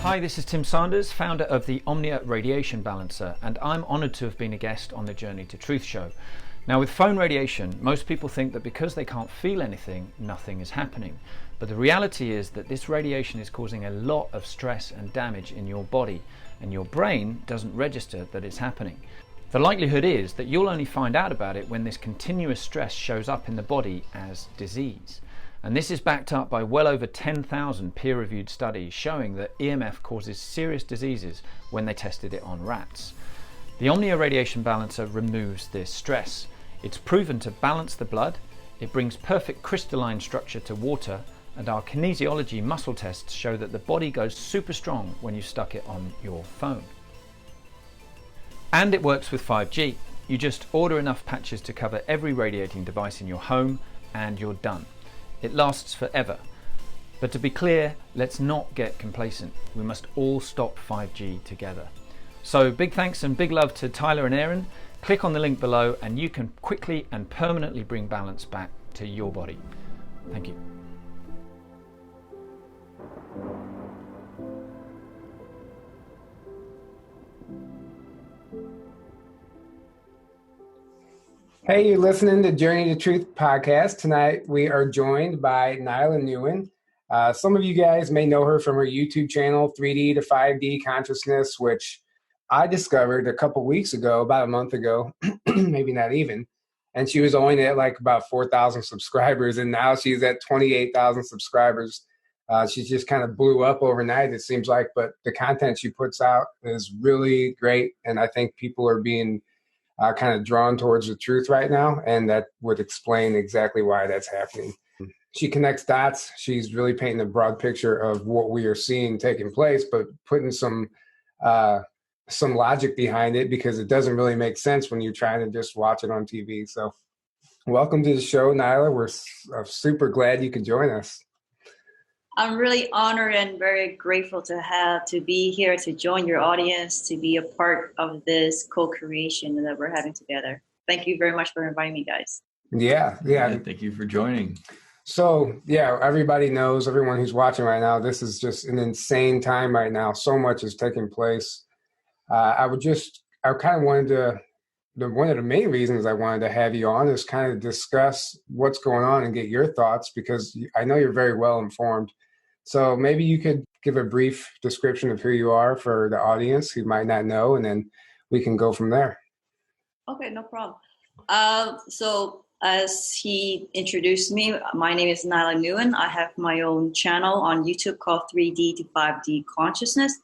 Hi, this is Tim Sanders, founder of the Omnia Radiation Balancer, and I'm honoured to have been a guest on the Journey to Truth show. Now, with phone radiation, most people think that because they can't feel anything, nothing is happening. But the reality is that this radiation is causing a lot of stress and damage in your body, and your brain doesn't register that it's happening. The likelihood is that you'll only find out about it when this continuous stress shows up in the body as disease. And this is backed up by well over 10,000 peer-reviewed studies showing that EMF causes serious diseases when they tested it on rats. The Omnia Radiation Balancer removes this stress. It's proven to balance the blood, it brings perfect crystalline structure to water, and our kinesiology muscle tests show that the body goes super strong when you stuck it on your phone. And it works with 5G. You just order enough patches to cover every radiating device in your home and you're done. It lasts forever. But to be clear, let's not get complacent. We must all stop 5G together. So big thanks and big love to Tyler and Aaron. Click on the link below and you can quickly and permanently bring balance back to your body. Thank you. Hey, you're listening to Journey to Truth podcast. Tonight we are joined by Nyla Nguyen. Some of you guys may know her from her YouTube channel, 3D to 5D Consciousness, which I discovered a couple weeks ago, about a month ago, maybe not even. And she was only at like about 4,000 subscribers, and now she's at 28,000 subscribers. She just kind of blew up overnight, it seems like, but the content she puts out is really great, and I think people are being kind of drawn towards the truth right now, and that would explain exactly why that's happening. She connects dots. She's really painting a broad picture of what we are seeing taking place, but putting some logic behind it, because it doesn't really make sense when you're trying to just watch it on TV. So welcome to the show, Nyla. We're super glad you could join us. I'm really honored and very grateful to be here, to join your audience, to be a part of this co-creation that we're having together. Thank you very much for inviting me, guys. Yeah. Thank you for joining. So, everybody knows, everyone who's watching right now, this is just an insane time right now. So much is taking place. One of the main reasons I wanted to have you on is kind of discuss what's going on and get your thoughts, because I know you're very well informed. So maybe you could give a brief description of who you are for the audience who might not know, and then we can go from there. Okay, no problem. So as he introduced me, my name is Nyla Nguyen. I have my own channel on YouTube called 3D to 5D Consciousness.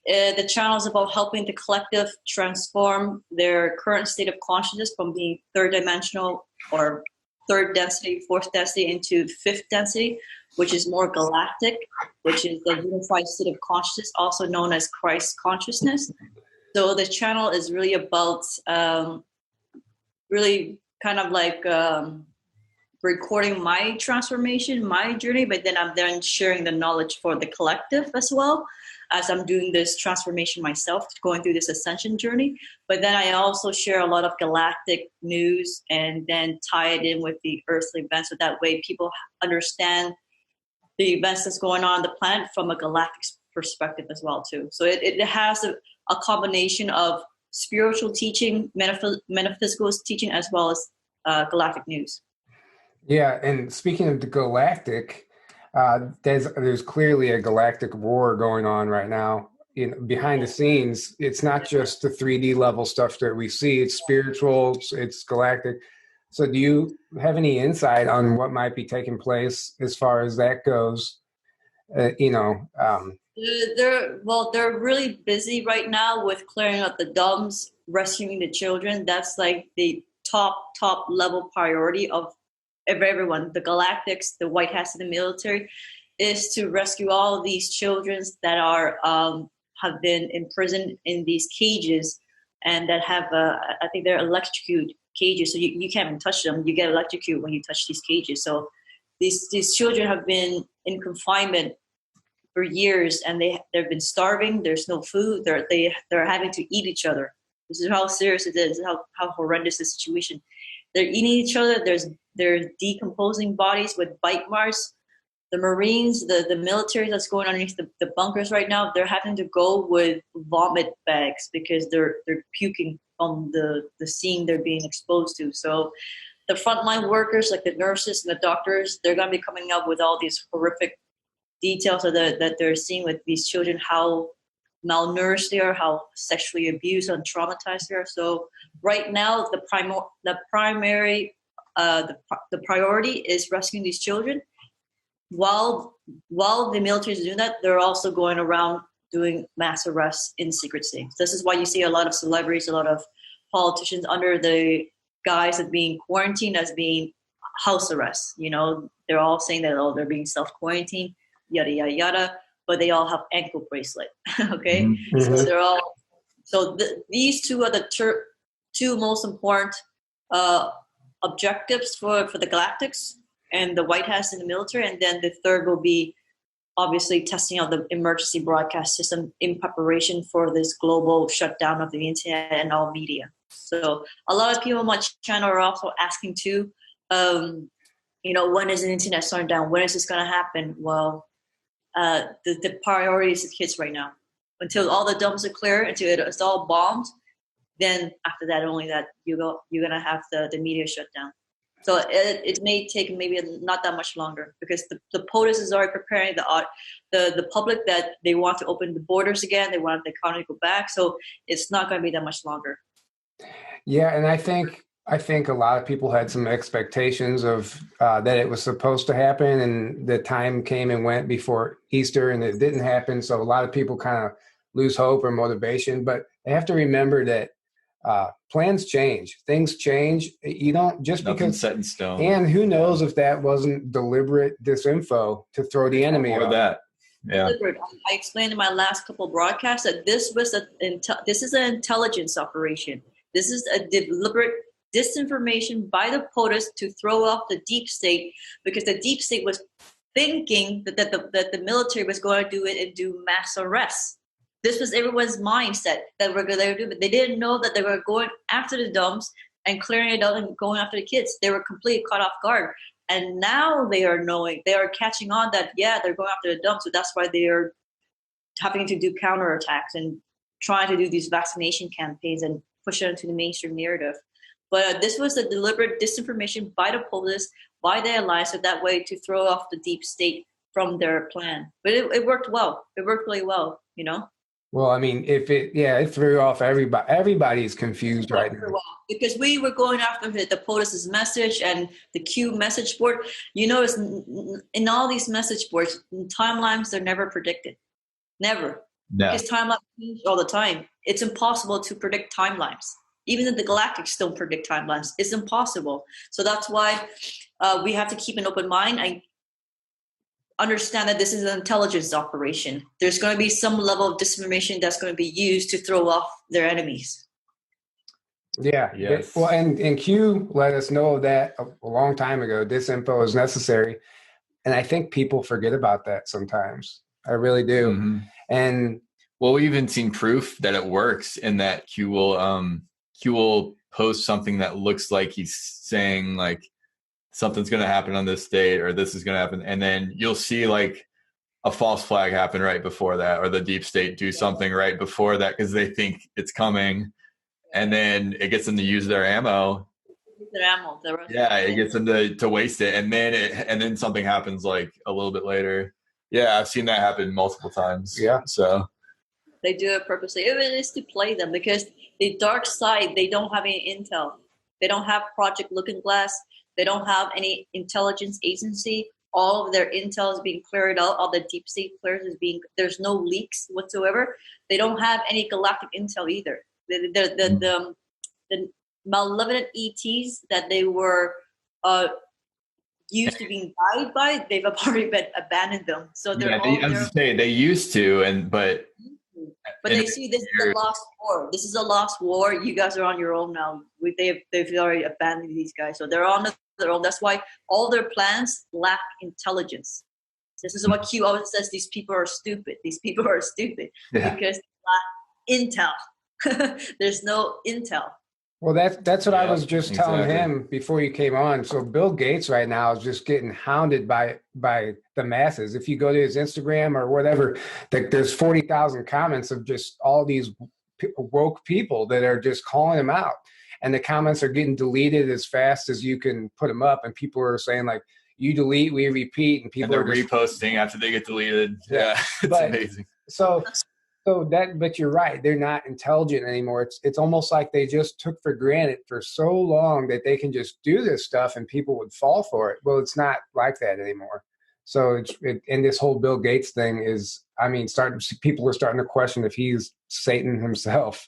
The channel is about helping the collective transform their current state of consciousness from being third dimensional or third density, fourth density into fifth density, which is more galactic, which is the unified state of consciousness, also known as Christ consciousness. So the channel is really about really kind of like recording my transformation, my journey, but then I'm then sharing the knowledge for the collective as well, as I'm doing this transformation myself, going through this ascension journey. But then I also share a lot of galactic news and then tie it in with the earthly events, so that way people understand the events that's going on the planet from a galactic perspective as well too. So it has a combination of spiritual teaching, metaphysical teaching, as well as galactic news. Yeah, and speaking of the galactic, there's clearly a galactic war going on right now. Behind the scenes, it's not just the 3D level stuff that we see. It's spiritual, it's galactic. So do you have any insight on what might be taking place as far as that goes? They're really busy right now with clearing up the dumps, rescuing the children. That's like the top level priority of everyone. The Galactics, the White Hats in the military, is to rescue all of these children that are have been imprisoned in these cages, and that have I think they're electrocuted cages, so you can't even touch them. You get electrocuted when you touch these cages. So these children have been in confinement for years, and they've been starving. There's no food. They're having to eat each other. This is how serious it is. How horrendous the situation. They're eating each other. They're decomposing bodies with bite marks. the Marines, the military that's going underneath the bunkers right now, they're having to go with vomit bags because they're puking from the scene they're being exposed to. So the frontline workers, like the nurses and the doctors, they're going to be coming up with all these horrific details that they're seeing with these children, how malnourished they are, how sexually abused and traumatized they are. So right now, the priority is rescuing these children. While the military is doing that, they're also going around doing mass arrests in secret states. This is why you see a lot of celebrities, a lot of politicians under the guise of being quarantined as being house arrest. You know, they're all saying that, oh, they're being self-quarantined, yada, yada, yada, but they all have ankle bracelet, okay? Mm-hmm. So they're all, these two are the two most important objectives for the Galactics and the White Hats in the military. And then the third will be obviously testing out the emergency broadcast system in preparation for this global shutdown of the internet and all media. So a lot of people on my channel are also asking too, you know, when is the internet shutting down? When is this going to happen? Well, the priority is the kids right now. Until all the dumps are clear, until it's all bombed, then after that, only that you're going to have the media shut down. So it may take maybe not that much longer because the POTUS is already preparing the public that they want to open the borders again. They want the economy to go back. So it's not going to be that much longer. Yeah, and I think a lot of people had some expectations of that it was supposed to happen, and the time came and went before Easter, and it didn't happen. So a lot of people kind of lose hope or motivation. But they have to remember that plans change, things change. You don't just Nothing's because set in stone. And who knows if that wasn't deliberate disinfo to throw the enemy or off. that. Yeah. I explained in my last couple of broadcasts that this is an intelligence operation. This is a deliberate disinformation by the POTUS to throw off the deep state, because the deep state was thinking that the military was going to do it and do mass arrests. This was everyone's mindset that they were doing, but they didn't know that they were going after the dumps and clearing it out and going after the kids. They were completely caught off guard. And now they are catching on that, yeah, they're going after the dumps. So that's why they are having to do counterattacks and trying to do these vaccination campaigns and push it into the mainstream narrative. But this was a deliberate disinformation by the POTUS, by the alliance, so that way to throw off the deep state from their plan. But it worked well. It worked really well, you know? Well, I mean, it threw off everybody. Everybody's confused right now. Because we were going after the POTUS's message and the Q message board. You notice in all these message boards, timelines, they're never predicted. Never. No. Because timelines change all the time. It's impossible to predict timelines. Even the Galactics don't predict timelines. It's impossible. So that's why we have to keep an open mind. I understand that this is an intelligence operation. There's going to be some level of disinformation that's going to be used to throw off their enemies. Yeah. Yes. Well, and Q let us know that a long time ago, disinfo is necessary. And I think people forget about that sometimes. I really do. Mm-hmm. And well, we've even seen proof that it works in that Q will post something that looks like he's saying like something's going to happen on this date or this is going to happen. And then you'll see like a false flag happen right before that, or the deep state do something right before that because they think it's coming. And then it gets them to use their ammo. It gets them to waste it. And then something happens like a little bit later. Yeah, I've seen that happen multiple times. Yeah. So they do it purposely. It is to play them because the dark side, they don't have any intel. They don't have Project Looking Glass. They don't have any intelligence agency. All of their intel is being cleared out. All the deep state clears there's no leaks whatsoever. They don't have any galactic intel either. The malevolent ETs that they were used to being guided by, they've already abandoned them. So they used to, but they see this is a lost war. This is a lost war. You guys are on your own now. They've already abandoned these guys, so they're on their own. That's why all their plans lack intelligence. This is what Q always says: these people are stupid. These people are stupid because they lack intel. There's no intel. Well, that's what I Yeah, was just telling him before you came on. So Bill Gates right now is just getting hounded by the masses. If you go to his Instagram or whatever, like there's 40,000 comments of just all these woke people that are just calling him out, and the comments are getting deleted as fast as you can put them up, and people are saying like, "You delete, we repeat," and people they're are just reposting after they get deleted. Yeah, it's amazing. But you're right. They're not intelligent anymore. It's almost like they just took for granted for so long that they can just do this stuff and people would fall for it. Well, it's not like that anymore. So and this whole Bill Gates thing is, I mean, people are starting to question if he's Satan himself.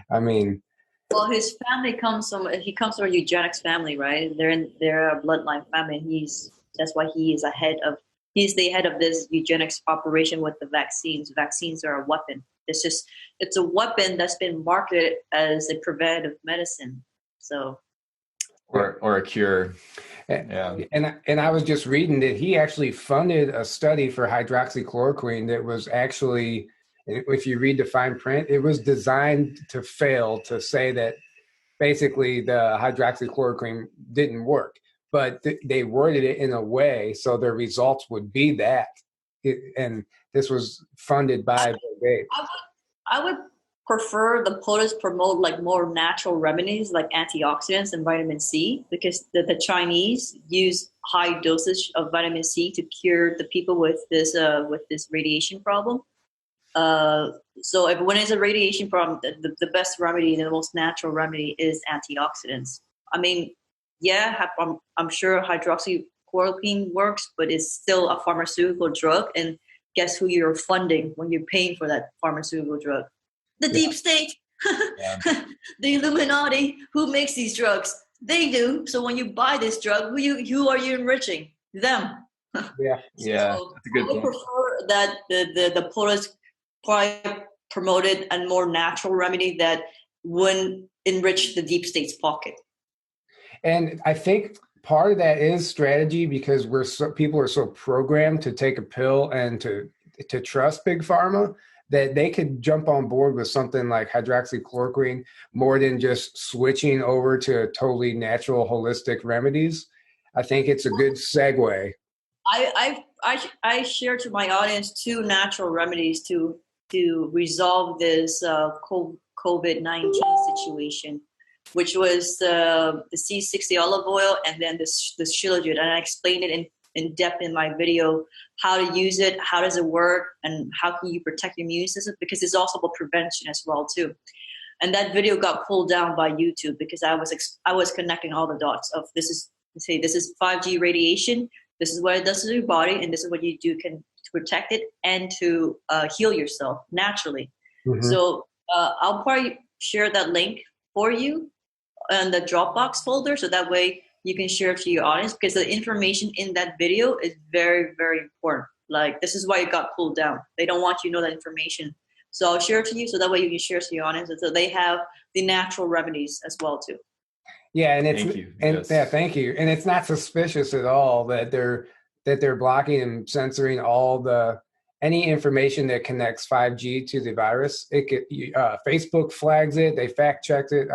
I mean, well, his family comes from a eugenics family, right? They're a bloodline family. That's why he's the head of this eugenics operation with the vaccines. Vaccines are a weapon. It's a weapon that's been marketed as a preventative medicine. So, or a cure. Yeah. And I was just reading that he actually funded a study for hydroxychloroquine that was actually, if you read the fine print, it was designed to fail, to say that basically the hydroxychloroquine didn't work. But they worded it in a way so their results would be that. And this was funded by Bill Gates. I would prefer the POTUS promote like more natural remedies like antioxidants and vitamin C, because the Chinese use high dosage of vitamin C to cure the people with this radiation problem. So when it's a radiation problem, the best remedy, the most natural remedy is antioxidants. I mean, yeah, I'm sure hydroxychloroquine works, but it's still a pharmaceutical drug. And guess who you're funding when you're paying for that pharmaceutical drug? The deep state, the Illuminati. Who makes these drugs? They do. So when you buy this drug, who are you enriching? Them. Yeah. So that's a good point. I prefer that the POTUS probably promoted a more natural remedy that wouldn't enrich the deep state's pocket. And I think part of that is strategy, because people are so programmed to take a pill and to trust big pharma that they could jump on board with something like hydroxychloroquine more than just switching over to totally natural holistic remedies. I think it's a good segue. I share to my audience 2 natural remedies to resolve this COVID-19 situation, which was the C60 olive oil and then this Shilajit. And I explained it in depth in my video, how to use it, how does it work, and how can you protect your immune system, because it's also about prevention as well too. And that video got pulled down by YouTube because I was connecting all the dots of this is 5G radiation, this is what it does to your body, and this is what you do to protect it and to heal yourself naturally. Mm-hmm. So I'll probably share that link for you in the Dropbox folder, so that way you can share it to your audience, because the information in that video is very, very important. Like, this is why it got pulled down. They don't want you to know that information. So I'll share it to you, so that way you can share it to your audience, and so they have the natural remedies as well too. Yeah, and thank you. And it's not suspicious at all that they're blocking and censoring any information that connects 5G to the virus. Facebook flags it. They fact checked it.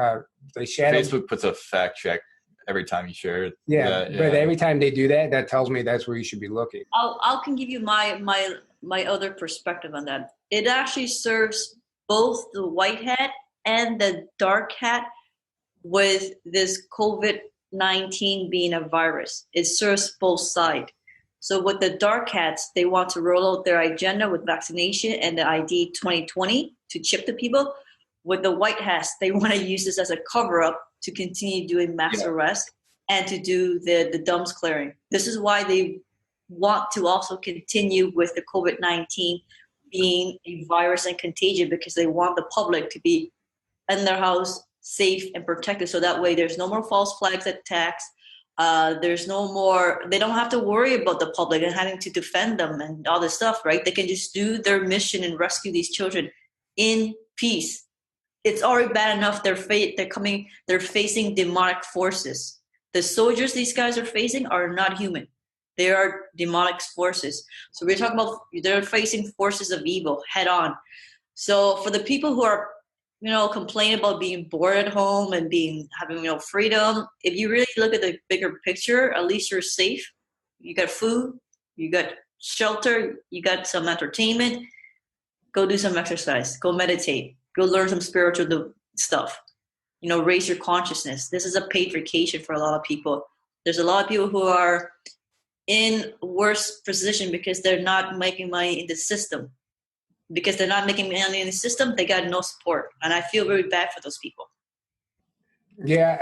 They shadow. Facebook puts a fact check every time you share it. Yeah, but every time they do that, that tells me that's where you should be looking. I can give you my other perspective on that. It actually serves both the white hat and the dark hat with this COVID-19 being a virus. It serves both sides. So with the dark hats, they want to roll out their agenda with vaccination and the ID 2020 to chip the people. With the white hats, they want to use this as a cover-up to continue doing mass arrest and to do the dumps clearing. This is why they want to also continue with the COVID-19 being a virus and contagion, because they want the public to be in their house, safe and protected. So that way there's no more false flags attacks. There's no more, they don't have to worry about the public and having to defend them and all this stuff, right? They can just do their mission and rescue these children in peace. It's already bad enough they're facing demonic forces. The soldiers these guys are facing are not human. They are demonic forces. So we're talking about they're facing forces of evil head on. So for the people who are complain about being bored at home and having freedom. If you really look at the bigger picture, at least you're safe. You got food, you got shelter, you got some entertainment. Go do some exercise, go meditate, go learn some spiritual stuff. Raise your consciousness. This is a paid vacation for a lot of people. There's a lot of people who are in worse position because they're not making money in the system. Because they're not making money in the system, they got no support. And I feel very bad for those people. Yeah,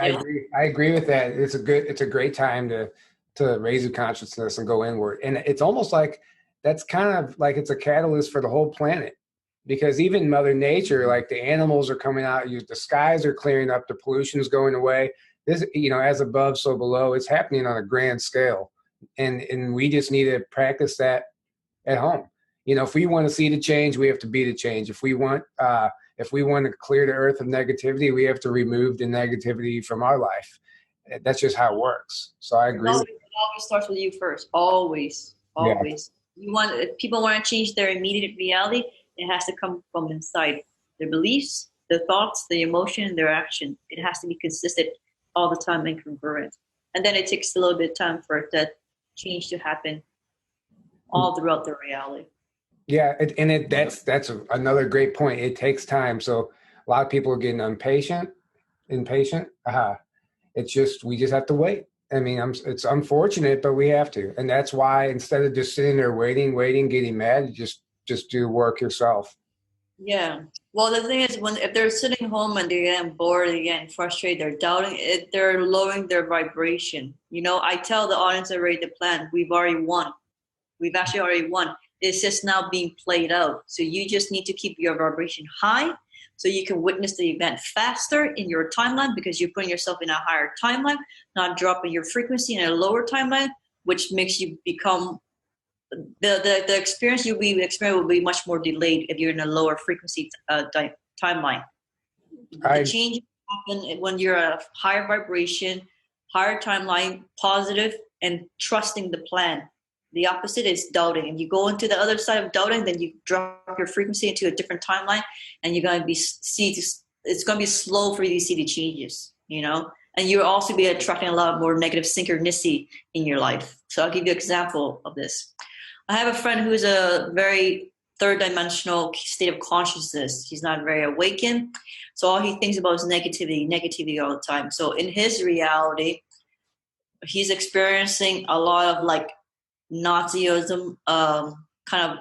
I agree with that. It's a great time to raise your consciousness and go inward. And it's almost like that's kind of like it's a catalyst for the whole planet. Because even Mother Nature, like the animals are coming out, the skies are clearing up, the pollution is going away. This, as above, so below, it's happening on a grand scale. And we just need to practice that at home. If we want to see the change, we have to be the change. If we want to clear the earth of negativity, we have to remove the negativity from our life. That's just how it works. So I agree. It always starts with you first. Always. Yeah. If people want to change their immediate reality, it has to come from inside. Their beliefs, their thoughts, their emotion, their action. It has to be consistent all the time and congruent. And then it takes a little bit of time for that change to happen all throughout their reality. Yeah, that's another great point. It takes time. So a lot of people are getting impatient. It's just, we just have to wait. I mean, it's unfortunate, but we have to. And that's why instead of just sitting there waiting, getting mad, just do work yourself. Yeah. Well, the thing is, if they're sitting home and they're getting bored, they're getting frustrated, they're doubting it, they're lowering their vibration. I tell the audience already the plan. We've already won. We've actually already won. It's just now being played out. So you just need to keep your vibration high so you can witness the event faster in your timeline, because you're putting yourself in a higher timeline, not dropping your frequency in a lower timeline, which makes you become the experience you'll be experiencing will be much more delayed if you're in a lower frequency timeline. The change happen when you're at a higher vibration, higher timeline, positive, and trusting the plan. The opposite is doubting. If you go into the other side of doubting, then you drop your frequency into a different timeline, and you're going to it's going to be slow for you to see the changes, and you'll also be attracting a lot more negative synchronicity in your life. So I'll give you an example of this. I have a friend who's a very third dimensional state of consciousness. He's not very awakened. So all he thinks about is negativity all the time. So in his reality, he's experiencing a lot of like Nazism kind of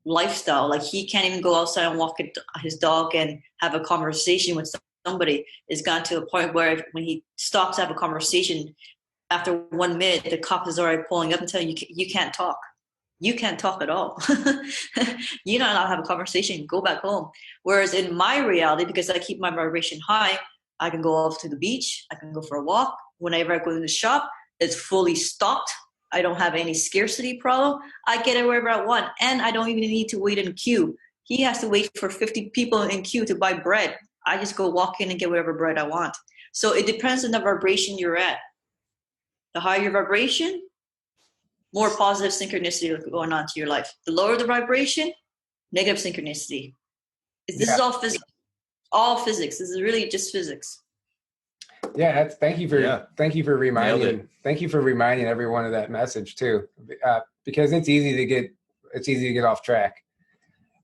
lifestyle. Like he can't even go outside and walk his dog and have a conversation with somebody. It's gotten to a point where when he stops to have a conversation, after 1 minute, the cop is already pulling up and telling you can't talk. You can't talk at all. You don't have a conversation. Go back home. Whereas in my reality, because I keep my vibration high, I can go off to the beach. I can go for a walk. Whenever I go to the shop, it's fully stocked. I don't have any scarcity problem. I get it wherever I want. And I don't even need to wait in queue. He has to wait for 50 people in queue to buy bread. I just go walk in and get whatever bread I want. So it depends on the vibration you're at. The higher your vibration, more positive synchronicity going on to your life. The lower the vibration, negative synchronicity. This is all physics. All physics. This is really just physics. Yeah, thank you for reminding everyone of that message too, because it's easy to get off track.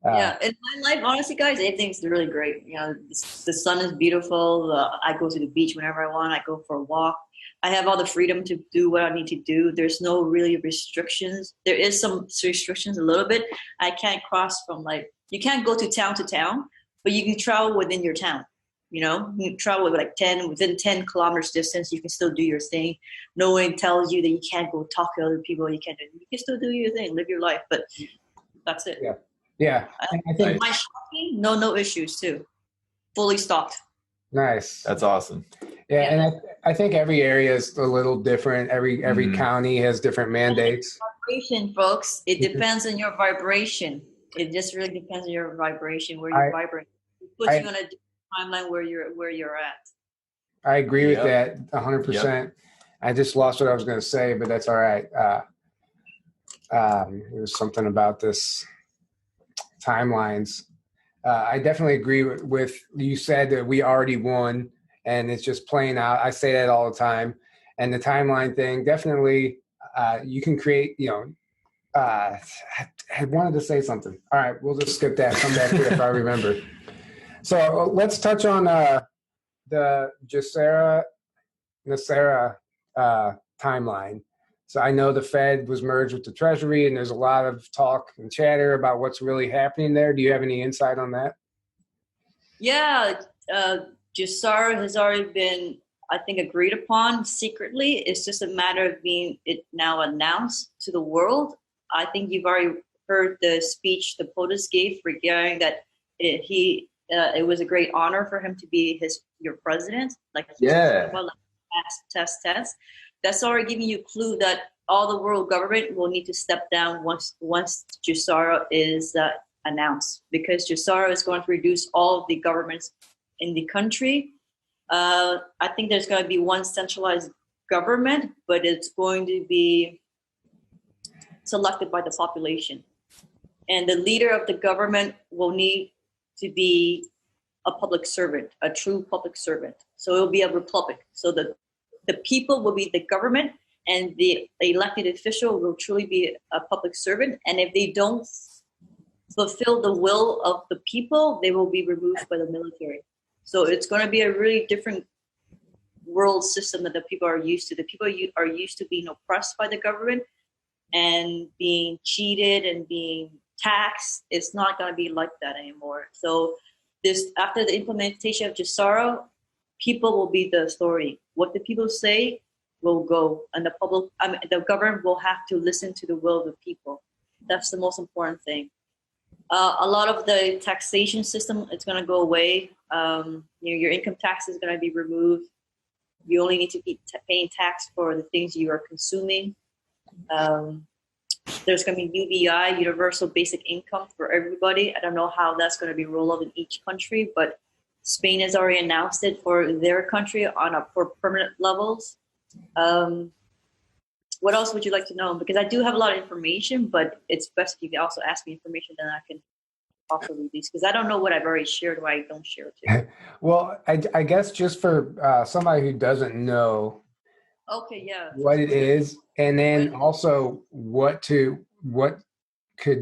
In my life, honestly, guys, everything's really great. The sun is beautiful. I go to the beach whenever I want. I go for a walk. I have all the freedom to do what I need to do. There's no really restrictions. There is some restrictions a little bit. I can't cross from you can't go to town, but you can travel within your town. You can travel within 10 kilometers distance. You can still do your thing. No one tells you that you can't go talk to other people. You can still do your thing, live your life. But that's it. Yeah. I think my shopping, no issues too. Fully stocked. Nice. That's awesome. Yeah, and I think every area is a little different. Every county has different mandates. Vibration, folks. It depends on your vibration. It just really depends on your vibration, where you're vibrating. It puts you on a different timeline where you're at. I agree with that 100%. I just lost what I was going to say, but that's all right. It was something about this timelines. I definitely agree with you said that we already won, and it's just playing out. I say that all the time. And the timeline thing, definitely, you can create, I wanted to say something. All right, we'll just skip that. Come back to it if I remember. So let's touch on the NESARA timeline. So I know the Fed was merged with the Treasury, and there's a lot of talk and chatter about what's really happening there. Do you have any insight on that? Yeah, GESARA has already been, I think, agreed upon secretly. It's just a matter of being it now announced to the world. I think you've already heard the speech the POTUS gave regarding that it was a great honor for him to be your president. Like, yeah, about, like, test. That's already giving you a clue that all the world government will need to step down once GESARA is announced, because GESARA is going to reduce all of the governments in the country. I think there's going to be one centralized government, but it's going to be selected by the population. And the leader of the government will need to be a public servant, a true public servant. So it will be a republic. So the people will be the government, and the elected official will truly be a public servant. And if they don't fulfill the will of the people, they will be removed by the military. So it's going to be a really different world system that the people are used to. The people are used to being oppressed by the government and being cheated and being taxed. It's not going to be like that anymore. So after the implementation of GESARA, people will be the authority. What the people say will go, and the government will have to listen to the will of the people. That's the most important thing. A lot of the taxation system, it's going to go away. Your income tax is going to be removed. You only need to be paying tax for the things you are consuming. There's going to be UBI, Universal Basic Income, for everybody. I don't know how that's going to be rolled out in each country, but Spain has already announced it for their country for permanent levels. What else would you like to know? Because I do have a lot of information, but it's best if you can also ask me information, then I can also release, because I don't know what I've already shared, why I don't share it too. Well, I guess just for somebody who doesn't know what it is, and then also what can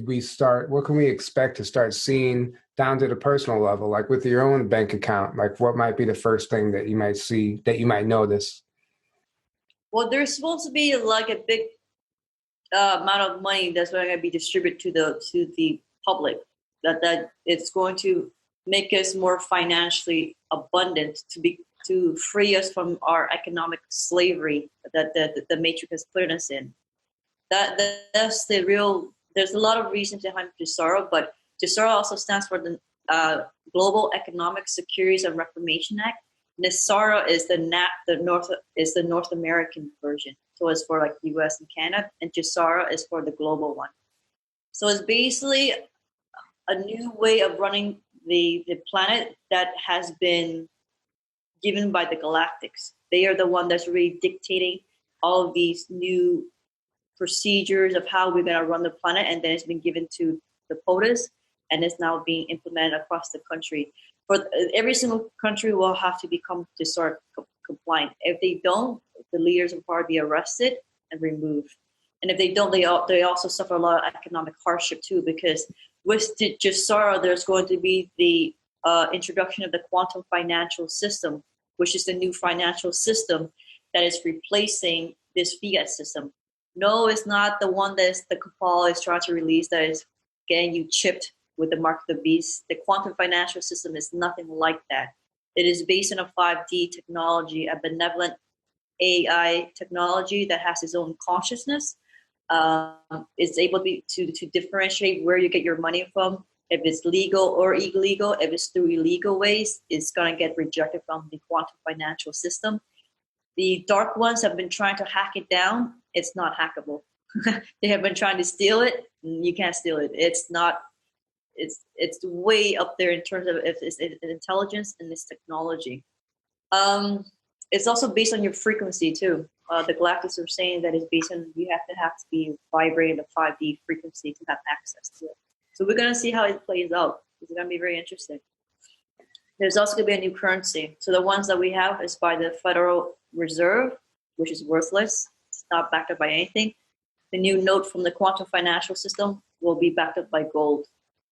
we expect to start seeing down to the personal level, like with your own bank account, like what might be the first thing that you might see, that you might notice? Well, there's supposed to be like a big amount of money that's going to be distributed to the public, that it's going to make us more financially abundant, to free us from our economic slavery that the Matrix has put us in. That's the real. There's a lot of reasons behind GESARA, but GESARA also stands for the Global Economic Securities and Reformation Act. NESARA is the North American version, so it's for like U.S. and Canada, and GESARA is for the global one. So it's basically a new way of running the planet that has been given by the Galactics. They are the one that's really dictating all of these new procedures of how we're going to run the planet, and then it's been given to the POTUS, and it's now being implemented across the country. For every single country will have to become GESARA compliant. If they don't, the leaders will probably be arrested and removed. And if they don't, they also suffer a lot of economic hardship too, because with the GESARA, there's going to be the introduction of the quantum financial system, which is the new financial system that is replacing this fiat system. No, it's not the one that the cabal is trying to release that is getting you chipped with the mark of the beast. The quantum financial system is nothing like that. It is based on a 5D technology, a benevolent AI technology that has its own consciousness. It's able to differentiate where you get your money from, if it's legal or illegal. If it's through illegal ways, it's going to get rejected from the quantum financial system. The dark ones have been trying to hack it down. It's not hackable. They have been trying to steal it. You can't steal it. It's not. It's way up there in terms of its intelligence and its technology. It's also based on your frequency too. The Galactics are saying that it's based on you have to be vibrating the 5D frequency to have access to it. So we're gonna see how it plays out. It's going to be very interesting. There's also going to be a new currency. So the ones that we have is by the Federal Reserve, which is worthless. It's not backed up by anything. The new note from the quantum financial system will be backed up by gold.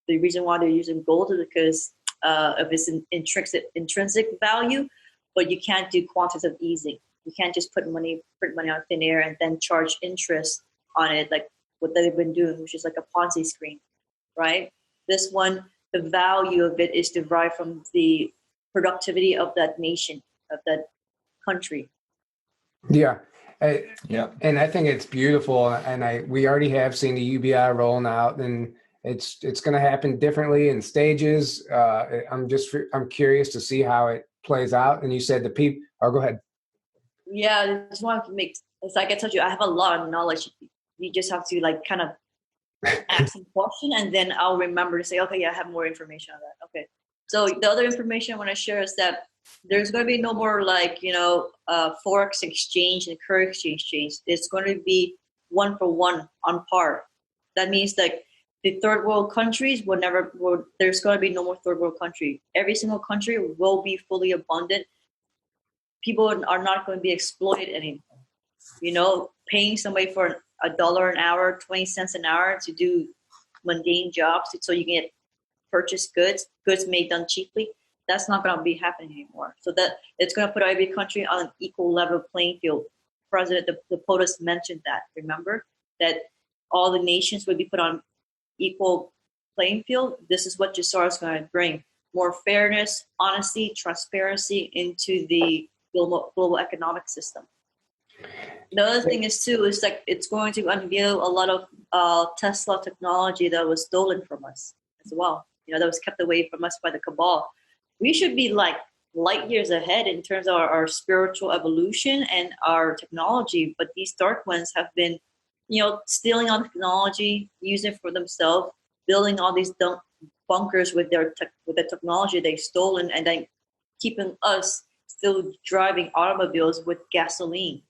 The reason why they're using gold is because of its intrinsic value, but you can't do quantitative easing. You can't just print money on thin air and then charge interest on it like what they've been doing, which is like a Ponzi scheme, right? This one, the value of it is derived from the productivity of that nation, of that country. Yeah. Yeah. And I think it's beautiful. And we already have seen the UBI rolling out, and it's going to happen differently in stages. I'm curious to see how it plays out. And you said the people, go ahead. Yeah, I just wanted to make, it's like I told you, I have a lot of knowledge. You just have to like kind of ask some question, and then I'll remember to say, okay, yeah, I have more information on that. Okay. So the other information I want to share is that there's going to be no more like, forex exchange and currency exchange. It's going to be 1-for-1 on par. That means like the third world countries there's going to be no more third world country. Every single country will be fully abundant. People are not going to be exploited anymore. Paying somebody for $1 an hour, 20 cents an hour to do mundane jobs so you can purchase goods made done cheaply. That's not going to be happening anymore. So that it's going to put every country on an equal level playing field. President the POTUS mentioned that. Remember that all the nations would be put on equal playing field. This is what JASAR is going to bring: more fairness, honesty, transparency into the global economic system. The other thing is like it's going to unveil a lot of Tesla technology that was stolen from us as well. That was kept away from us by the cabal. We should be like light years ahead in terms of our spiritual evolution and our technology. But these dark ones have been, stealing on technology, using it for themselves, building all these bunkers with the technology they've stolen, and then keeping us still driving automobiles with gasoline.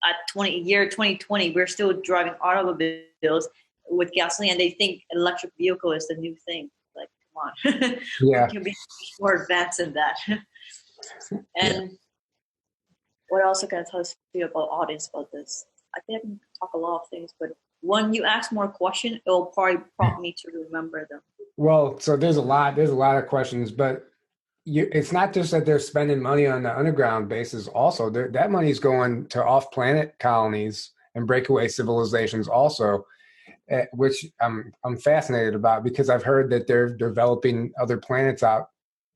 At 2020, we're still driving automobiles with gasoline, and they think electric vehicle is the new thing. Like, come on. Yeah. We can be more advanced than that. And what else can I tell you about audience about this? I think I can talk a lot of things, but when you ask more questions, it will probably prompt me to remember them. Well, so there's a lot of questions, but it's not just that they're spending money on the underground bases. Also, that money is going to off-planet colonies and breakaway civilizations also, which I'm fascinated about, because I've heard that they're developing other planets out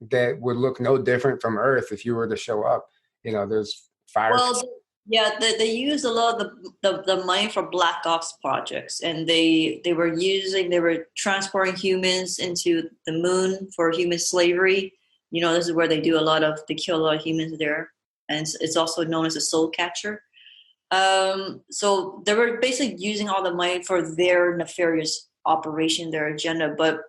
that would look no different from Earth if you were to show up. There's fire. Well, yeah, they use a lot of the money for Black Ops projects, and they were transporting humans into the moon for human slavery. This is where they do they kill a lot of humans there. And it's also known as a soul catcher. So they were basically using all the money for their nefarious operation, their agenda. But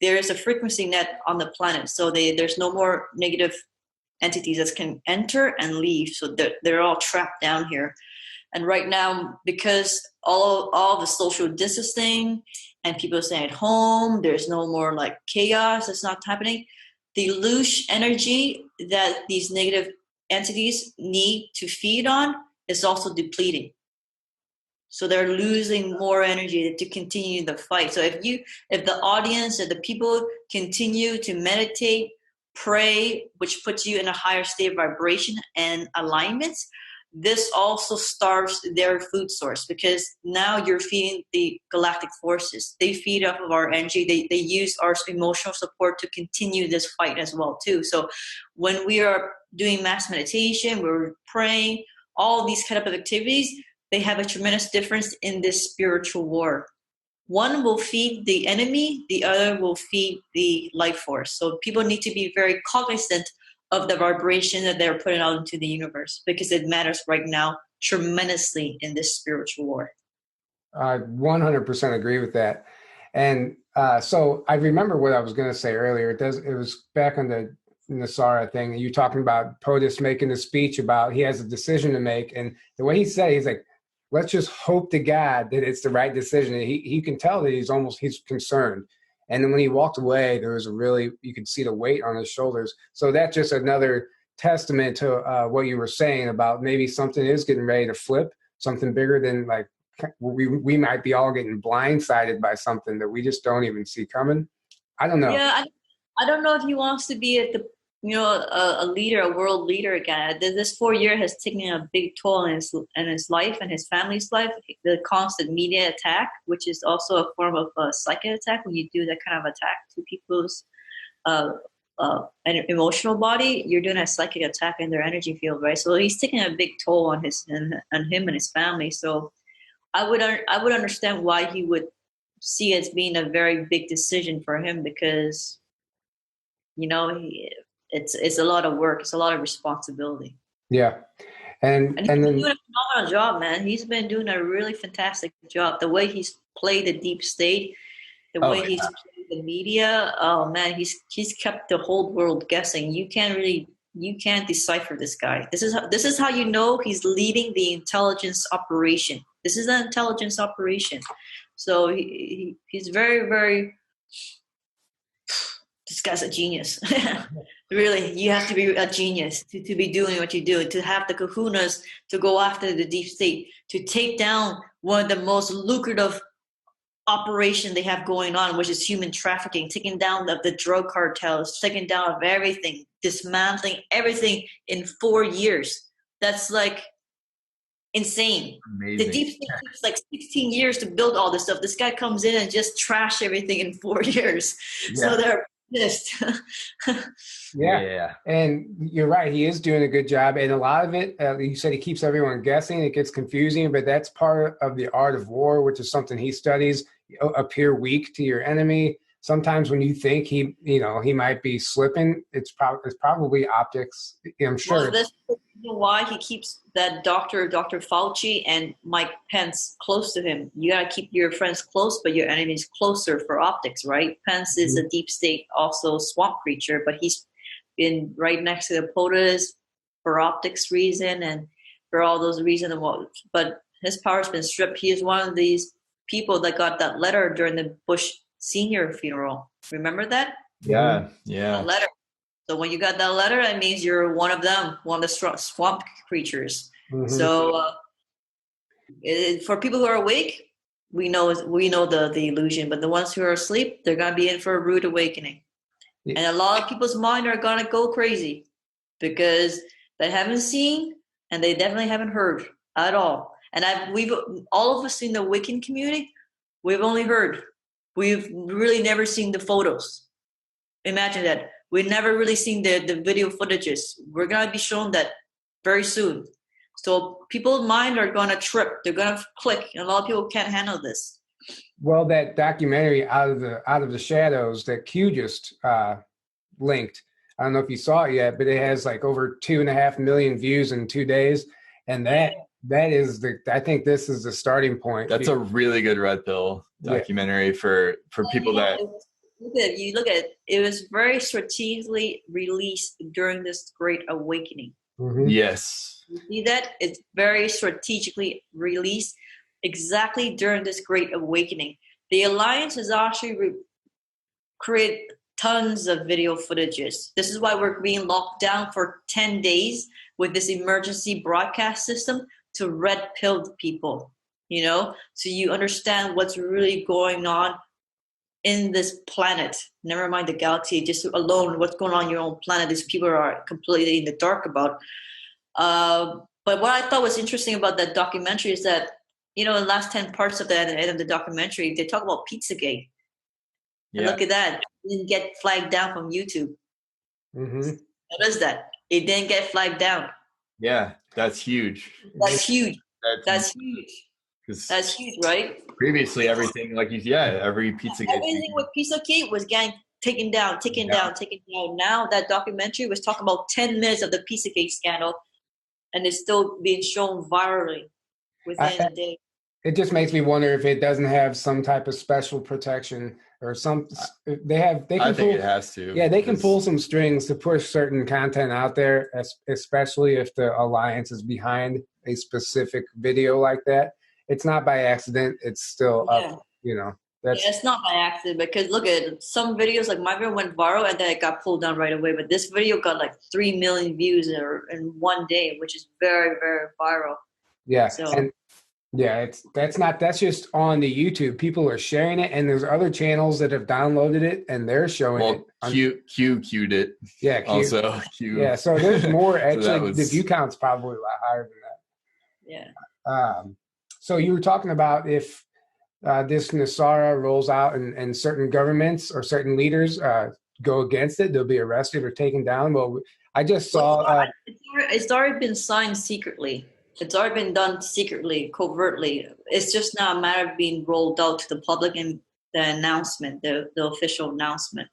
there is a frequency net on the planet. So there's no more negative entities that can enter and leave. So they're all trapped down here. And right now, because all the social distancing and people are staying at home, there's no more like chaos that's not happening. The loose energy that these negative entities need to feed on is also depleting. So they're losing more energy to continue the fight. So if the audience and the people continue to meditate, pray, which puts you in a higher state of vibration and alignment, this also starves their food source, because now you're feeding the galactic forces. They feed off of our energy. They use our emotional support to continue this fight as well too. So when we are doing mass meditation, we're praying, all these kind of activities, they have a tremendous difference in this spiritual war. One will feed the enemy, the other will feed the life force. So people need to be very cognizant of the vibration that they're putting out into the universe, because it matters right now tremendously in this spiritual war. I 100% agree with that. And so I remember what I was going to say earlier. It was back on the Nasara thing. You talking about POTUS making a speech about he has a decision to make. And the way he said it, he's like, let's just hope to God that it's the right decision. He can tell that he's concerned. And then when he walked away, there was you could see the weight on his shoulders. So that's just another testament to what you were saying about maybe something is getting ready to flip, something bigger than like we might be all getting blindsided by something that we just don't even see coming. I don't know. Yeah, I don't know if he wants to be at the a leader, a world leader again. This 4 year has taken a big toll in his life and his family's life. The constant media attack, which is also a form of a psychic attack, when you do that kind of attack to people's an emotional body, you're doing a psychic attack in their energy field, right? So he's taking a big toll on him and his family. So I would understand why he would see it as being a very big decision for him, because it's a lot of work, it's a lot of responsibility. Yeah, and he's been doing a phenomenal job, man. He's been doing a really fantastic job. The way he's played the deep state, the way he's played the media, oh man, he's kept the whole world guessing. You can't decipher this guy. This is how you know he's leading the intelligence operation. This is an intelligence operation. So he's very, very. This guy's a genius. Really, you have to be a genius to be doing what you do, to have the kahunas to go after the deep state, to take down one of the most lucrative operation they have going on, which is human trafficking, taking down the drug cartels, taking down of everything, dismantling everything in 4 years. That's like insane. Amazing. The deep state takes like 16 years to build all this stuff. This guy comes in and just trash everything in 4 years. Yeah. So they're pissed. Yeah. And you're right. He is doing a good job. And a lot of it, you said he keeps everyone guessing. It gets confusing, but that's part of the art of war, which is something he studies. Appear weak to your enemy. Sometimes when you think he might be slipping, it's probably optics. I'm sure. Well, that's why he keeps that Dr. Fauci and Mike Pence close to him. You gotta keep your friends close, but your enemies closer for optics, right? Pence is a deep state, also swamp creature, but he's been right next to the POTUS for optics reason and for all those reasons. But his power's been stripped. He is one of these people that got that letter during the Bush Senior funeral. Remember that? Yeah. That letter. So when you got that letter, that means you're one of them, one of the swamp creatures. Mm-hmm. So for people who are awake, we know the illusion, but the ones who are asleep, they're gonna be in for a rude awakening. Yeah. And a lot of people's mind are gonna go crazy because they haven't seen and they definitely haven't heard at all. And we've all of us in the Wiccan community, we've only heard. We've really never seen the photos. Imagine that. We've never really seen the video footages. We're going to be shown that very soon. So people's mind are going to trip. They're going to click. And a lot of people can't handle this. Well, that documentary, Out of the Shadows, that Q just linked, I don't know if you saw it yet, but it has like over 2.5 million views in 2 days. And that is I think this is the starting point. That's a really good red pill documentary for people that look at it. It was very strategically released during this Great Awakening. Mm-hmm. Yes. You see that? It's very strategically released exactly during this Great Awakening. The Alliance has actually created tons of video footages. This is why we're being locked down for 10 days with this emergency broadcast system to red pill people, so you understand what's really going on in this planet. Never mind the galaxy, just alone what's going on in your own planet. These people are completely in the dark about. But what I thought was interesting about that documentary is that, in the last 10 parts of the end of the documentary, they talk about Pizzagate. Yeah. And look at that. It didn't get flagged down from YouTube. Mm-hmm. What is that? It didn't get flagged down. Yeah, that's huge. That's huge. That's huge. That's huge, right? Previously, everything every Pizzagate. Everything with Pizzagate was getting taken down. Now that documentary was talking about 10 minutes of the Pizzagate scandal, and it's still being shown virally within a day. It just makes me wonder if it doesn't have some type of special protection or some. I think it has to. Yeah, they can pull some strings to push certain content out there, especially if the Alliance is behind a specific video like that. It's not by accident. It's still up, That's it's not by accident because look at some videos, like my video went viral and then it got pulled down right away. But this video got like 3 million views in one day, which is very, very viral. yeah. So And yeah, that's just on the YouTube. People are sharing it, and there's other channels that have downloaded it and they're showing it. Q queued it. Yeah, Q. Also Q. Yeah, so there's more. Actually, So the view count's probably a lot higher than that. yeah. So you were talking about if this Nasara rolls out and certain governments or certain leaders go against it, they'll be arrested or taken down. Well, I just saw. It's already been signed secretly. It's already been done secretly, covertly. It's just now a matter of being rolled out to the public and the announcement, the official announcement.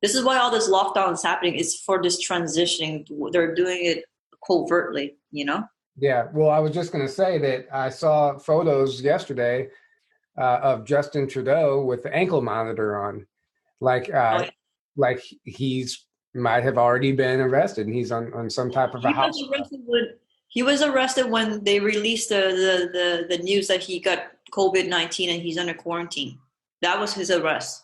This is why all this lockdown is happening. It's for this transitioning. They're doing it covertly, you know? Yeah, well, I was just going to say that I saw photos yesterday of Justin Trudeau with the ankle monitor on, like he's might have already been arrested and he's on some type of a house. He was arrested when they released the news that he got COVID-19 and he's under quarantine. That was his arrest.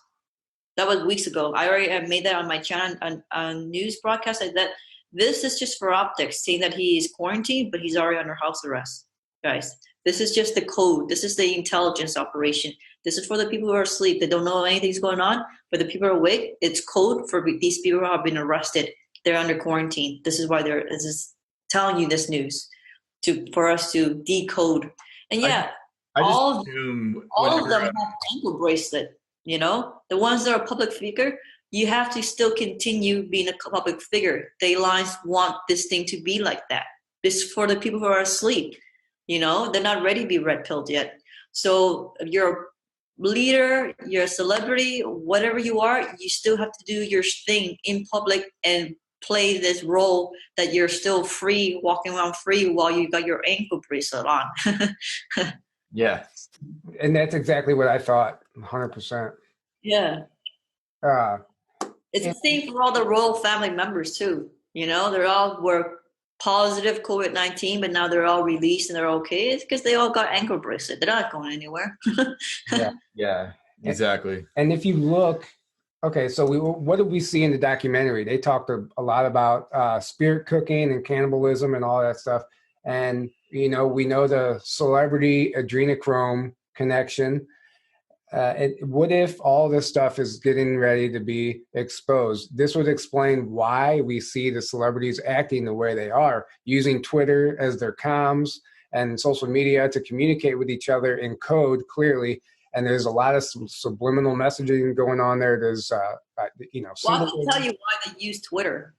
That was weeks ago. I already made that on my channel on news broadcast. That this is just for optics, saying that he is quarantined, but he's already under house arrest, guys. This is just the code. This is the intelligence operation. This is for the people who are asleep. They don't know anything's going on, but the people are awake. It's code for these people who have been arrested. They're under quarantine. This is why this is telling you this news for us to decode. And yeah, all of them have ankle bracelet. You know, the ones that are public figure, you have to still continue being a public figure. They lines want this thing to be like that. This is for the people who are asleep. You know, they're not ready to be red pilled yet. So if you're a leader, you're a celebrity, whatever you are, you still have to do your thing in public and play this role that you're still free, walking around free while you got your ankle bracelet on. Yeah. And that's exactly what I thought, 100%. Yeah. It's the same for all the royal family members too. You know, they all were positive COVID-19, but now they're all released and they're okay. It's because they all got ankle bracelet. They're not going anywhere. Yeah, exactly. And if you look, okay, so what did we see in the documentary? They talked a lot about spirit cooking and cannibalism and all that stuff. And, you know, we know the celebrity adrenochrome connection. What if all this stuff is getting ready to be exposed? This would explain why we see the celebrities acting the way they are, using Twitter as their comms and social media to communicate with each other in code clearly. And there's a lot of subliminal messaging going on there. There's, you know. Well, I can tell you why they use Twitter.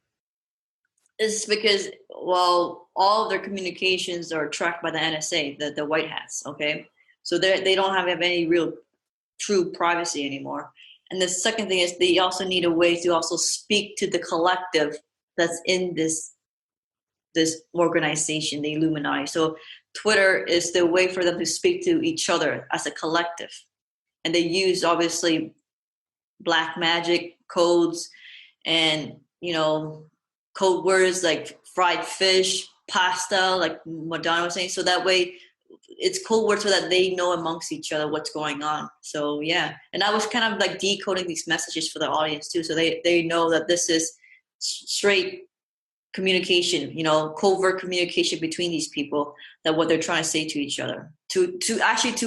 It's because, well, all of their communications are tracked by the NSA, the White Hats, okay? So they don't have any real true privacy anymore. And the second thing is they also need a way to also speak to the collective that's in this organization, the Illuminati. So Twitter is the way for them to speak to each other as a collective. And they use obviously black magic codes and, you know, code words like fried fish, pasta, like Madonna was saying. So that way it's code words so that they know amongst each other what's going on. So yeah. And I was kind of like decoding these messages for the audience too. So they know that this is straight communication, you know, covert communication between these people, that what they're trying to say to each other, to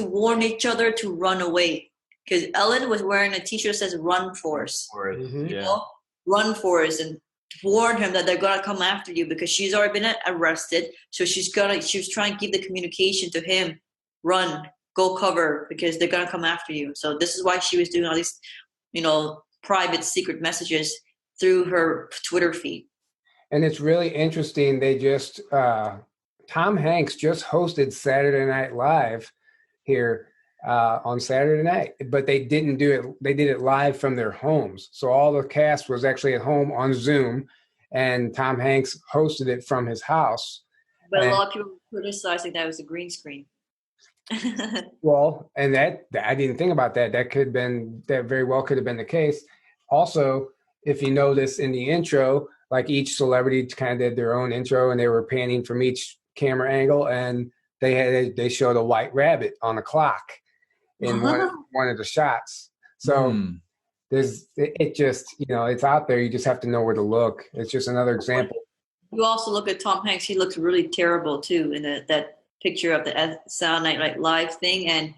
warn each other to run away. Because Ellen was wearing a t-shirt that says "Run for us," Mm-hmm. you know? Run for us, and warn him that they're gonna come after you because she's already been arrested. So she was trying to give the communication to him: run, go cover, because they're gonna come after you. So this is why she was doing all these, you know, private secret messages through her Twitter feed. And it's really interesting. They just, Tom Hanks just hosted Saturday Night Live here on Saturday night, but they didn't do it. They did it live from their homes. So all the cast was actually at home on Zoom, and Tom Hanks hosted it from his house. But a lot of people were criticizing that it was a green screen. Well, and that I didn't think about that. That very well could have been the case. Also, if you notice in the intro, like each celebrity kind of did their own intro, and they were panning from each camera angle, and they showed a white rabbit on the clock. in one of the shots. So it just, it's out there. You just have to know where to look. It's just another example. You also look at Tom Hanks. He looks really terrible too in that picture of the Saturday Night Live thing. And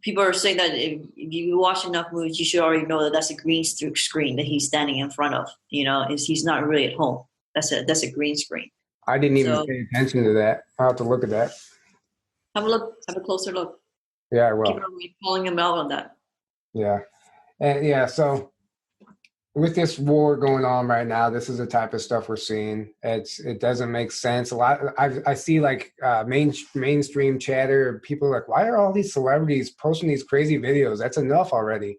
people are saying that if you watch enough movies, you should already know that that's a green screen that he's standing in front of. He's not really at home. That's a green screen. I didn't even pay attention to that. I'll have to look at that. Have a look. Have a closer look. Yeah, I will. People are calling him out on that. Yeah. And so with this war going on right now, this is the type of stuff we're seeing. It doesn't make sense. A lot. I see like mainstream chatter. People are like, why are all these celebrities posting these crazy videos? That's enough already.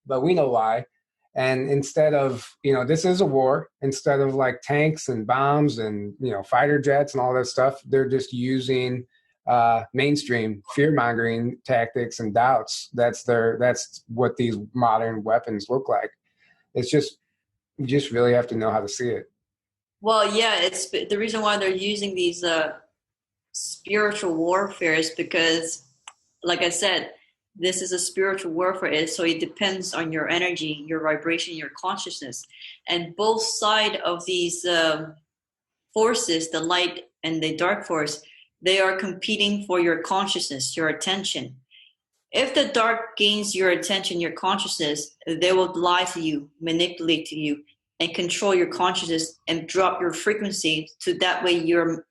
But we know why. And instead of, this is a war. Instead of like tanks and bombs and, fighter jets and all that stuff, they're just using mainstream fear-mongering tactics and doubts. That's what these modern weapons look like. It's just, you just really have to know how to see it. Well, yeah, it's the reason why they're using these spiritual warfare is because, like I said, this is a spiritual warfare. So it depends on your energy, your vibration, your consciousness. And both sides of these forces, the light and the dark force, they are competing for your consciousness, your attention. If the dark gains your attention, your consciousness, they will lie to you, manipulate to you, and control your consciousness and drop your frequency to that way you're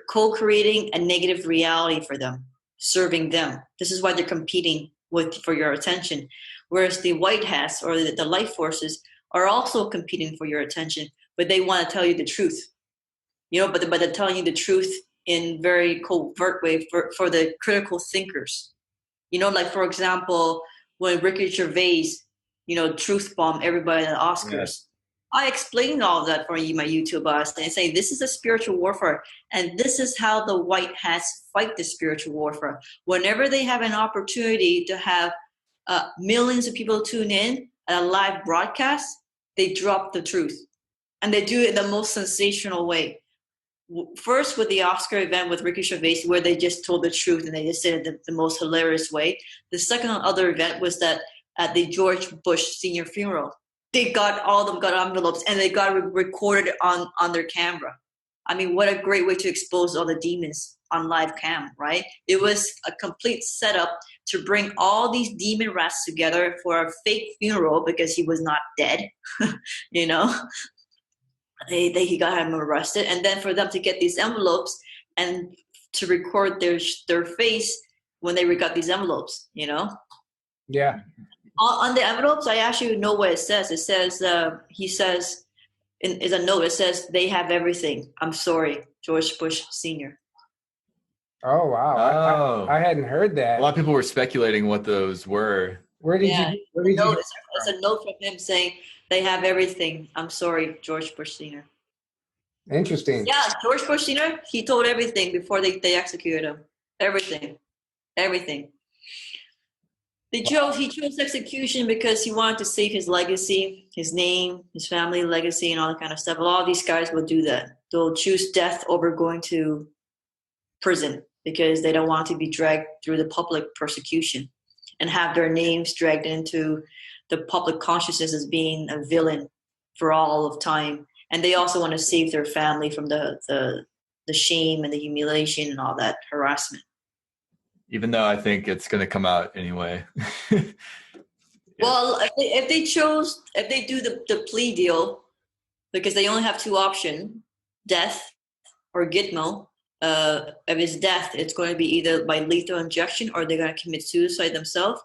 co-creating a negative reality for them, serving them. This is why they're competing for your attention. Whereas the white hats or the light forces are also competing for your attention, but they want to tell you the truth. But they're telling you the truth in very covert way for the critical thinkers. Like for example, when Ricky Gervais, truth bomb everybody at the Oscars. Yes. I explained all of that for you, my YouTube and say this is a spiritual warfare, and this is how the white hats fight the spiritual warfare. Whenever they have an opportunity to have millions of people tune in at a live broadcast, they drop the truth, and they do it in the most sensational way. First with the Oscar event with Ricky Gervais, where they just told the truth and they just said it the most hilarious way. The second other event was that at the George Bush Sr. funeral, all of them got envelopes and they got recorded on their camera. I mean, what a great way to expose all the demons on live cam, right? It was a complete setup to bring all these demon rats together for a fake funeral because he was not dead, He got him arrested, and then for them to get these envelopes and to record their face when they got these envelopes, Yeah. On the envelopes, I actually know what it says. It says, he says, is a note. It says, "They have everything. I'm sorry, George Bush Sr." Oh wow! Oh. I hadn't heard that. A lot of people were speculating what those were. Where did you? It's a note from him saying, "They have everything. I'm sorry, George Bush Sr." Interesting. Yeah, George Bush Sr., he told everything before they executed him. Everything. He chose execution because he wanted to save his legacy, his name, his family legacy, and all that kind of stuff. A lot of these guys will do that. They'll choose death over going to prison because they don't want to be dragged through the public persecution and have their names dragged into the public consciousness as being a villain for all of time. And they also want to save their family from the shame and the humiliation and all that harassment. Even though I think it's going to come out anyway. Well, if they do the plea deal, because they only have two options, death or Gitmo. If it's death, it's going to be either by lethal injection or they're going to commit suicide themselves.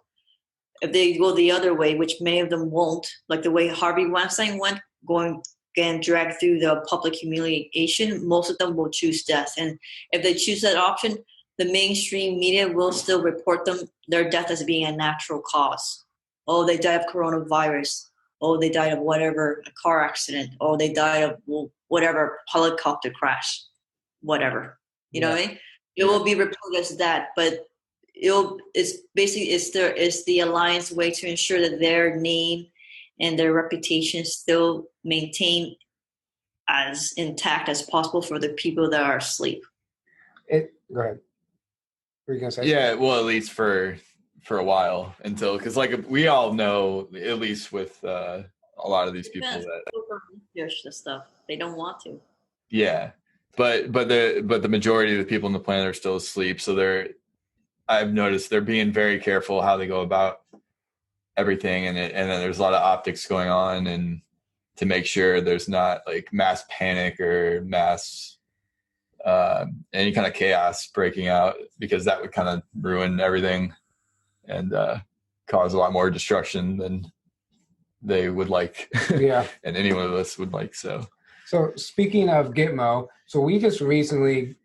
If they go the other way, which many of them won't, like the way Harvey Weinstein went, going and dragged through the public humiliation, most of them will choose death. And if they choose that option, the mainstream media will still report their death as being a natural cause. Oh, they died of coronavirus. Oh, they died of whatever, a car accident. Oh, they died of whatever, helicopter crash, whatever. You know what I mean? It will be reported as that, but it's the alliance way to ensure that their name and their reputation still maintain as intact as possible for the people that are asleep. Go ahead. What were you gonna say? Yeah, well, at least for for a while until, because like we all know, at least with a lot of these people that the stuff they don't want to. Yeah, but the majority of the people on the planet are still asleep, so I've noticed they're being very careful how they go about everything, and then there's a lot of optics going on, and to make sure there's not like mass panic or mass any kind of chaos breaking out, because that would kind of ruin everything and cause a lot more destruction than they would like. Yeah. And any one of us would like. So speaking of Gitmo, so we just recently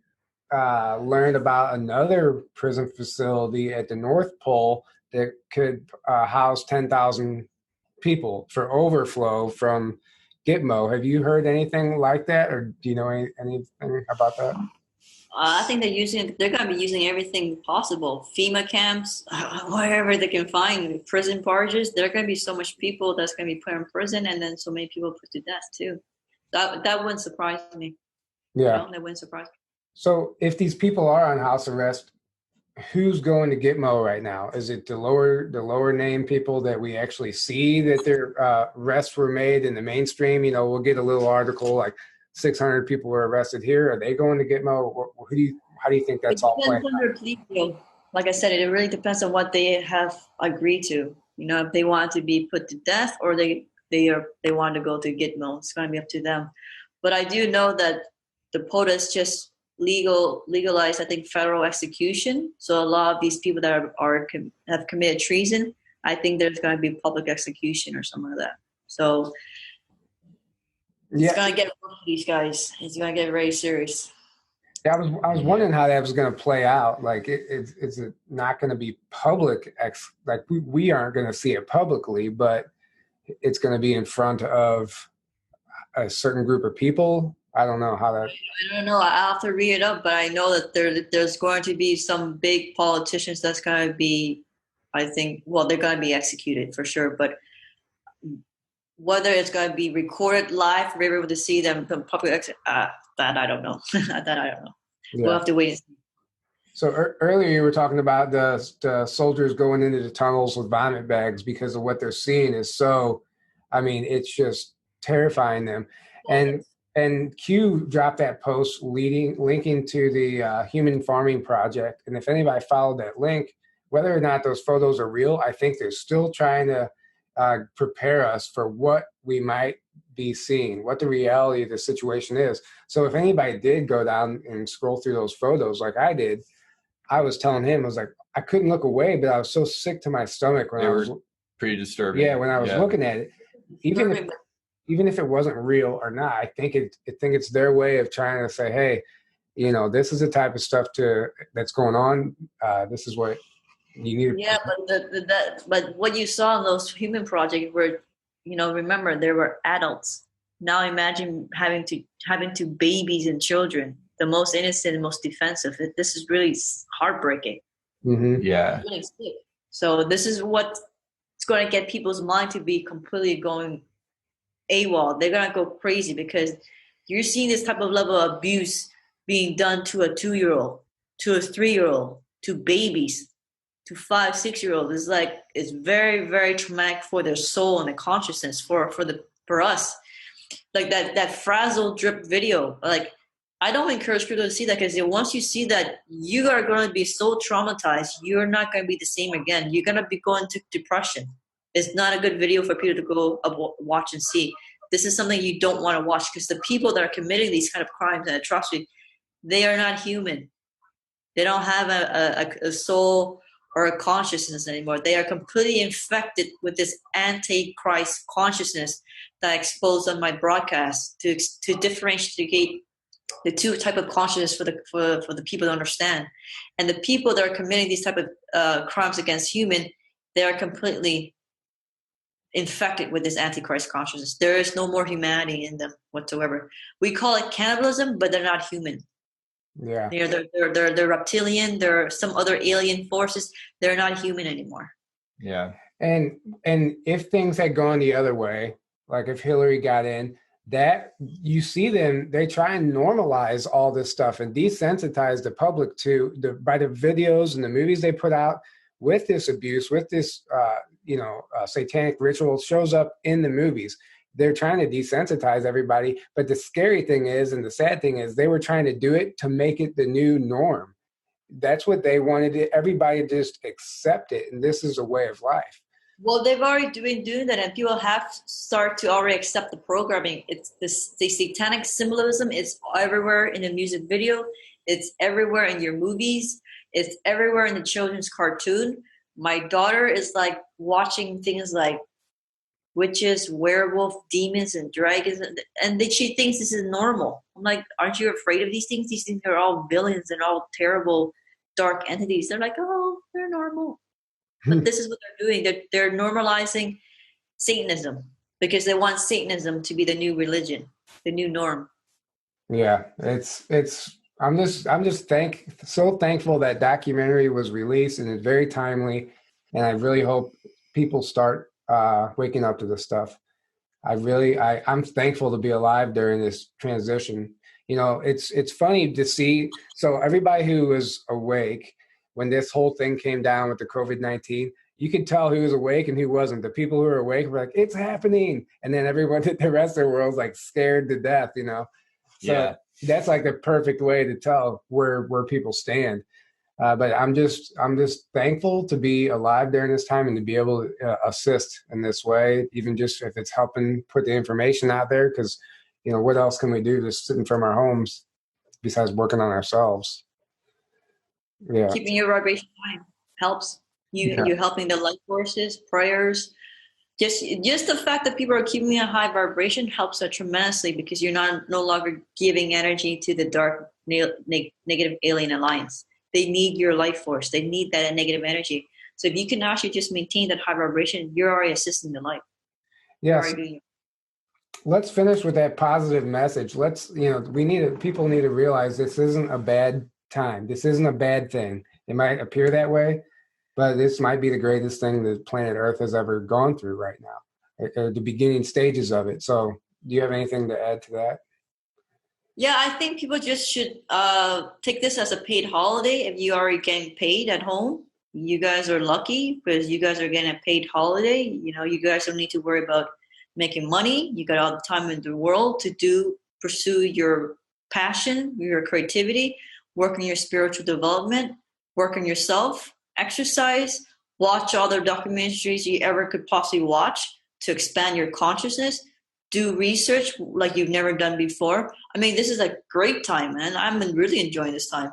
learned about another prison facility at the North Pole that could house 10,000 people for overflow from Gitmo. Have you heard anything like that, or do you know anything about that? I think they're going to be using everything possible. FEMA camps, wherever they can find, prison barges. There are going to be so much people that's going to be put in prison, and then so many people put to death too. That wouldn't surprise me. Yeah, that wouldn't surprise me. So if these people are on house arrest, who's going to Gitmo right now? Is it the lower name people that we actually see that their arrests were made in the mainstream? You know, we'll get a little article like 600 people were arrested here. Are they going to Gitmo? How do you think that's all playing out? Like I said, it really depends on what they have agreed to. You know, if they want to be put to death or they want to go to Gitmo, it's going to be up to them. But I do know that the POTUS just legalized, I think, federal execution. So a lot of these people that have committed treason, I think there's going to be public execution or something like that. So it's going to get rough for these guys. It's going to get very serious. Yeah, I was wondering how that was going to play out. Like, it's not going to be public. Like we aren't going to see it publicly, but it's going to be in front of a certain group of people. I don't know how that. I don't know. I'll have to read it up, but I know that there's going to be some big politicians that's going to be, I think, well, they're going to be executed for sure. But whether it's going to be recorded live for everyone to see them, public that I don't know. That I don't know. Yeah. We'll have to wait and see. So earlier you were talking about the soldiers going into the tunnels with vomit bags because of what they're seeing is so, I mean, it's just terrifying them. And Q dropped that post linking to the Human Farming Project. And if anybody followed that link, whether or not those photos are real, I think they're still trying to prepare us for what we might be seeing, what the reality of the situation is. So if anybody did go down and scroll through those photos like I did, I was telling him, I was like, I couldn't look away, but I was so sick to my stomach when I was pretty disturbing. Yeah, when I was looking at it, even if it wasn't real or not, I think it's their way of trying to say, hey, you know, this is the type of stuff that's going on. This is what you need. Yeah, but what you saw in those Human Project were, you know, remember there were adults. Now imagine having to babies and children, the most innocent, most defensive. This is really heartbreaking. Mm-hmm. Yeah. Really sick. So this is what's going to get people's mind to be completely going AWOL. They're going to go crazy because you're seeing this type of level of abuse being done to a 2-year-old, to a 3-year-old, to babies, to 5-6-year-olds. It's very, very traumatic for their soul and their consciousness for us. Like that frazzle drip video. Like, I don't encourage people to see that because once you see that, you are going to be so traumatized. You're not going to be the same again. You're going to be going to depression. It's not a good video for people to go watch and see. This is something you don't want to watch because the people that are committing these kind of crimes and atrocities, they are not human. They don't have a soul or a consciousness anymore. They are completely infected with this anti-Christ consciousness that I exposed on my broadcast to differentiate the two type of consciousness for the people to understand. And the people that are committing these type of crimes against human, they are completely infected with this antichrist consciousness. There is no more humanity in them whatsoever. We call it cannibalism, but they're not human. Yeah, they're reptilian. They're some other alien forces. They're not human anymore. Yeah, and if things had gone the other way, like if Hillary got in, that you see them, they try and normalize all this stuff and desensitize the public by the videos and the movies they put out with this abuse, with this, satanic ritual shows up in the movies. They're trying to desensitize everybody. But the scary thing is, and the sad thing is, they were trying to do it to make it the new norm. That's what they wanted everybody to just accept it. And this is a way of life. Well, they've already been doing that, and people have started to already accept the programming. It's the satanic symbolism is everywhere in the music video. It's everywhere in your movies. It's everywhere in the children's cartoon. My daughter is like watching things like witches, werewolf, demons, and dragons, and she thinks this is normal. I'm like, aren't you afraid of these things? These things are all villains and all terrible, dark entities. They're like, oh, they're normal. But this is what they're doing. They're normalizing Satanism because they want Satanism to be the new religion, the new norm. Yeah, I'm just so thankful that documentary was released, and it's very timely. And I really hope people start waking up to this stuff. I'm thankful to be alive during this transition. It's funny to see. So everybody who was awake when this whole thing came down with the COVID-19, you could tell who was awake and who wasn't. The people who were awake were like, it's happening. And then everyone, the rest of the world's like scared to death, So Yeah. that's like the perfect way to tell where people stand. But I'm just thankful to be alive during this time and to be able to assist in this way, even just if it's helping put the information out there. Because, what else can we do just sitting from our homes besides working on ourselves? Yeah. Keeping your vibration high helps you. Yeah. You're helping the light forces, prayers. Just the fact that people are keeping a high vibration helps that tremendously, because you're no longer giving energy to the dark negative alien alliance. They need your life force. They need that negative energy. So if you can actually just maintain that high vibration, you're already assisting the light. Yes. Let's finish with that positive message. People need to realize this isn't a bad time. This isn't a bad thing. It might appear that way, but this might be the greatest thing that planet Earth has ever gone through right now, at the beginning stages of it. So do you have anything to add to that? Yeah, I think people just should take this as a paid holiday. If you are getting paid at home, you guys are lucky because you guys are getting a paid holiday. You guys don't need to worry about making money. You got all the time in the world to pursue your passion, your creativity, work on your spiritual development, work on yourself, exercise, watch all the documentaries you ever could possibly watch to expand your consciousness. Do research like you've never done before. I mean, this is a great time, man. I'm really enjoying this time.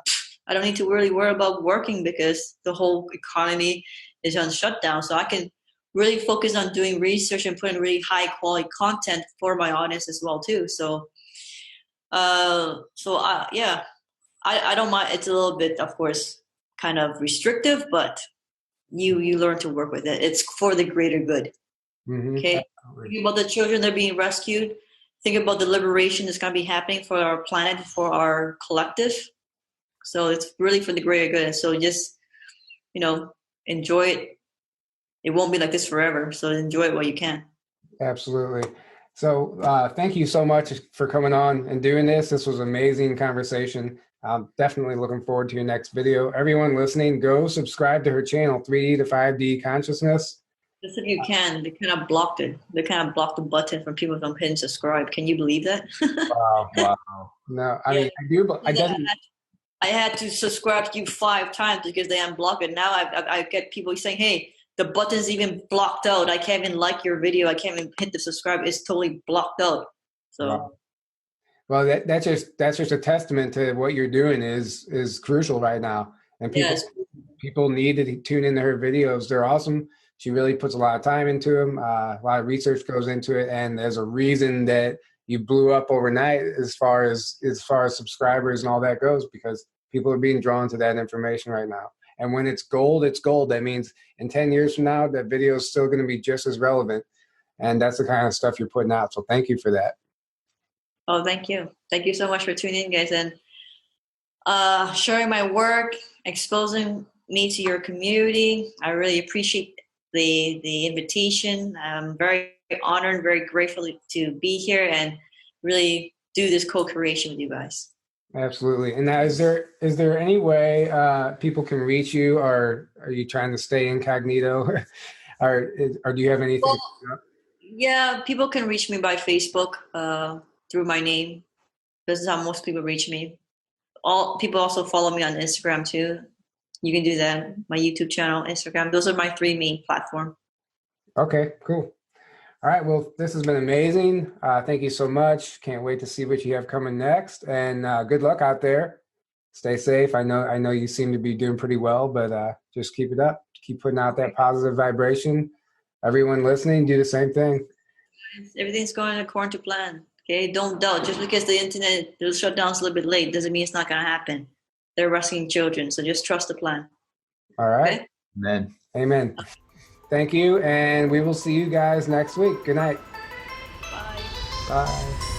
I don't need to really worry about working because the whole economy is on shutdown. So I can really focus on doing research and putting really high quality content for my audience as well too. So, I don't mind. It's a little bit, of course, kind of restrictive, but you learn to work with it. It's for the greater good. Mm-hmm. Okay. Think about the children that are being rescued. Think about the liberation that's going to be happening for our planet, for our collective. So it's really for the greater good. And so just, enjoy it. It won't be like this forever. So enjoy it while you can. Absolutely. So thank you so much for coming on and doing this. This was an amazing conversation. I'm definitely looking forward to your next video. Everyone listening, go subscribe to her channel, 3D to 5D Consciousness. Just if you can, they kind of blocked it. They kind of blocked the button from people from hitting subscribe. Can you believe that? Wow. No, I had to subscribe to you 5 times because they unblocked it. Now I get people saying, hey, the button's even blocked out. I can't even like your video. I can't even hit the subscribe. It's totally blocked out. So, wow. Well, that's just a testament to what you're doing is crucial right now. And people need to tune into her videos. They're awesome. She really puts a lot of time into them. A lot of research goes into it, and there's a reason that you blew up overnight as far as subscribers and all that goes, because people are being drawn to that information right now. And when it's gold, it's gold. That means in 10 years from now, that video is still going to be just as relevant. And that's the kind of stuff you're putting out. So thank you for that. Oh, thank you. Thank you so much for tuning in, guys, and sharing my work, exposing me to your community. I really appreciate the invitation. I'm very honored and very grateful to be here and really do this co-creation with you guys. Absolutely. And now, is there any way people can reach you, or are you trying to stay incognito, or do you have anything? Well, yeah, people can reach me by Facebook through my name. This is how most people reach me. All people also follow me on Instagram too. You can do that. My YouTube channel, Instagram. Those are my three main platforms. Okay, cool. All right. Well, this has been amazing. Thank you so much. Can't wait to see what you have coming next. And good luck out there. Stay safe. I know you seem to be doing pretty well, but just keep it up. Keep putting out that positive vibration. Everyone listening, do the same thing. Everything's going according to plan. Okay, don't doubt. Just because the internet will shut down a little bit late doesn't mean it's not going to happen. They're rescuing children, so just trust the plan. All right. Okay? Amen. Amen. Thank you, and we will see you guys next week. Good night. Bye. Bye.